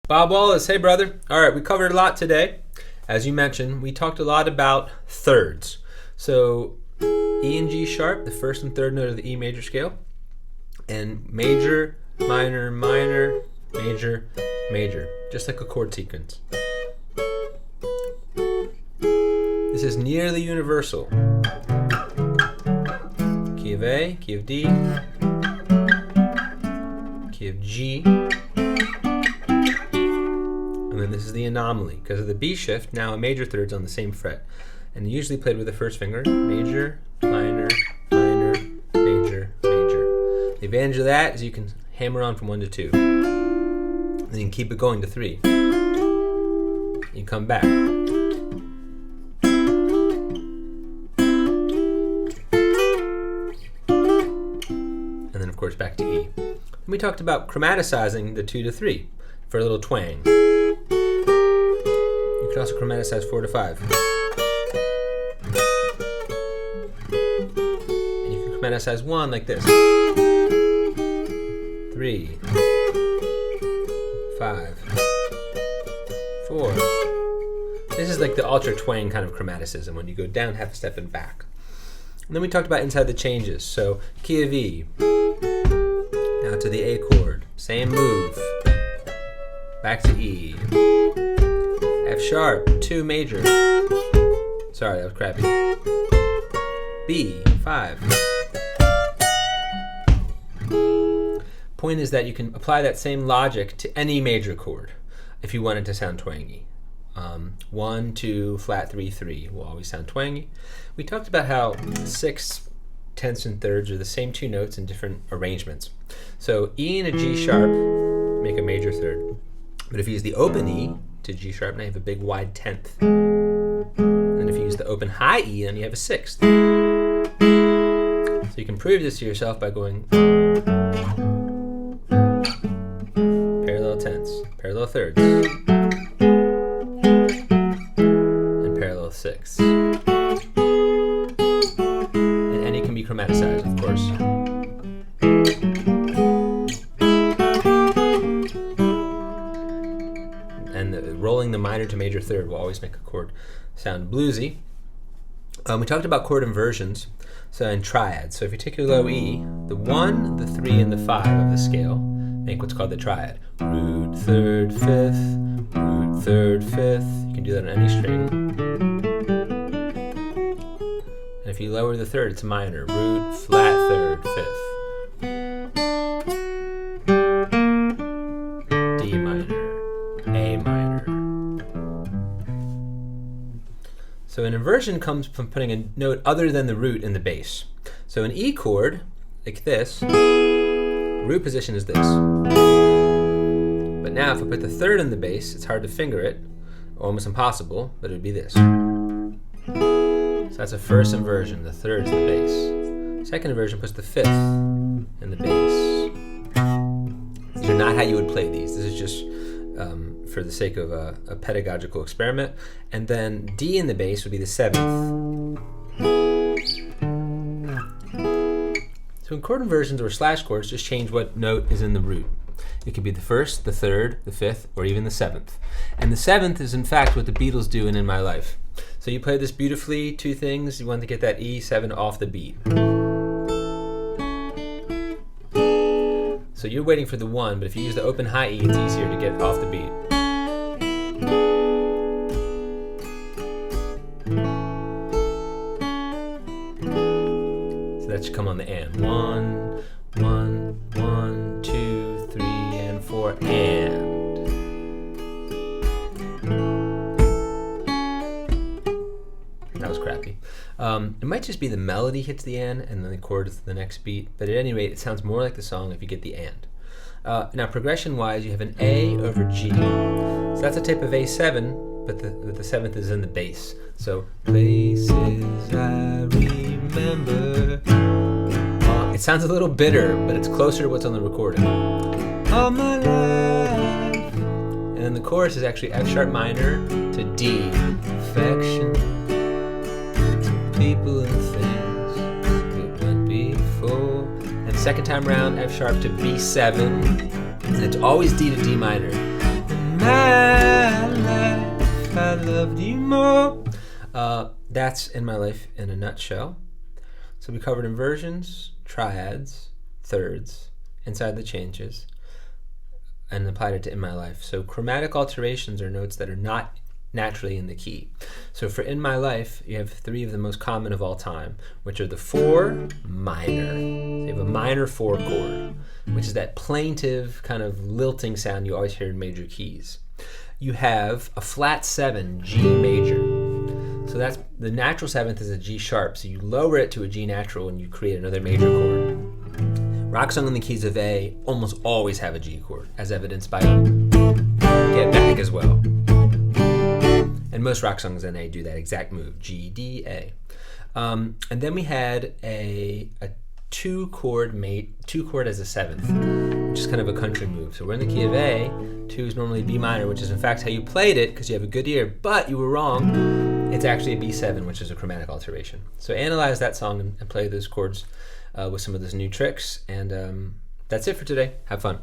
Bob Wallis, hey brother. All right, we covered a lot today. As you mentioned, we talked a lot about thirds. So E and G sharp, the first and third note of the E major scale, and major, minor, minor, major, major, just like a chord sequence. This is nearly universal. Key of A, key of D, key of G, and then this is the anomaly. Because of the B shift, now a major third's on the same fret, and usually played with the first finger, major, minor, minor, major, major. The advantage of that is you can hammer on from 1 to 2. Then you can keep it going to 3. You come back. And then of course back to E. And we talked about chromaticizing the 2 to 3 for a little twang. You can also chromaticize 4 to 5. And you can chromaticize 1 like this. 3, 5, 4. This is like the ultra twang kind of chromaticism when you go down half a step and back. And then we talked about inside the changes. So key of E, now to the A chord, same move, back to E, F sharp, 2 major, sorry that was crappy, B, 5. Point is that you can apply that same logic to any major chord if you want it to sound twangy. 1, 2, flat 3, 3 will always sound twangy. We talked about how 6th, 10ths, and 3rds are the same 2 notes in different arrangements. So E and a G sharp make a major third. But if you use the open E to G sharp, now you have a big wide 10th. And if you use the open high E, then you have a 6th. So you can prove this to yourself by going parallel 10ths, parallel 3rds, and parallel 6ths. And any can be chromaticized, of course. And rolling the minor to major third will always make a chord sound bluesy. We talked about chord inversions, so in triads. So if you take your low E, the 1, the 3, and the 5 of the scale make what's called the triad. Root, 3rd, 5th, root, 3rd, 5th. You can do that on any string. And if you lower the 3rd, it's minor. Root, flat 3rd, 5th. D minor, A minor. So an inversion comes from putting a note other than the root in the bass. So an E chord, like this, root position is this. But now if I put the 3rd in the bass, it's hard to finger it, almost impossible, but it would be this. So that's a first inversion, the 3rd's the bass. Second inversion puts the 5th in the bass. These are not how you would play these. This is just for the sake of a pedagogical experiment. And then D in the bass would be the 7th. So in chord inversions or slash chords, just change what note is in the root. It could be the 1st, the 3rd, the 5th, or even the 7th. And the 7th is in fact what the Beatles do in My Life. So you play this beautifully, 2 things, you want to get that E7 off the beat. So you're waiting for the 1, but if you use the open high E, it's easier to get off the beat. So that should come on the and. 1, 1, 1, 2, 3, and 4, and. That was crappy. It might just be the melody hits the and then the chord is the next beat, but at any rate, it sounds more like the song if you get the and. Now, progression-wise, you have an A over G. So that's a type of A7, but the 7th is in the bass. So, places I remember. It sounds a little bitter, but it's closer to what's on the recording. All my life. And then the chorus is actually F sharp minor to D. Affection. People and things that went before. And second time around, F sharp to B7, and it's always D to D minor. And loved you more. That's In My Life in a nutshell. So we covered inversions, triads, thirds, inside the changes, and applied it to In My Life. So chromatic alterations are notes that are not naturally in the key. So for In My Life, you have three of the most common of all time, which are the 4 minor. So you have a minor 4 chord, which is that plaintive kind of lilting sound you always hear in major keys. You have a flat 7, G major. So that's the natural 7th is a G sharp, so you lower it to a G natural and you create another major chord. Rock song in the keys of A almost always have a G chord, as evidenced by Get Back as well. And most rock songs in A do that exact move, G, D, A. And then we had a 2 chord as a 7th, which is kind of a country move. So we're in the key of A, 2 is normally B minor, which is in fact how you played it because you have a good ear, but you were wrong. It's actually a B7, which is a chromatic alteration. So analyze that song and play those chords with some of those new tricks. And that's it for today. Have fun.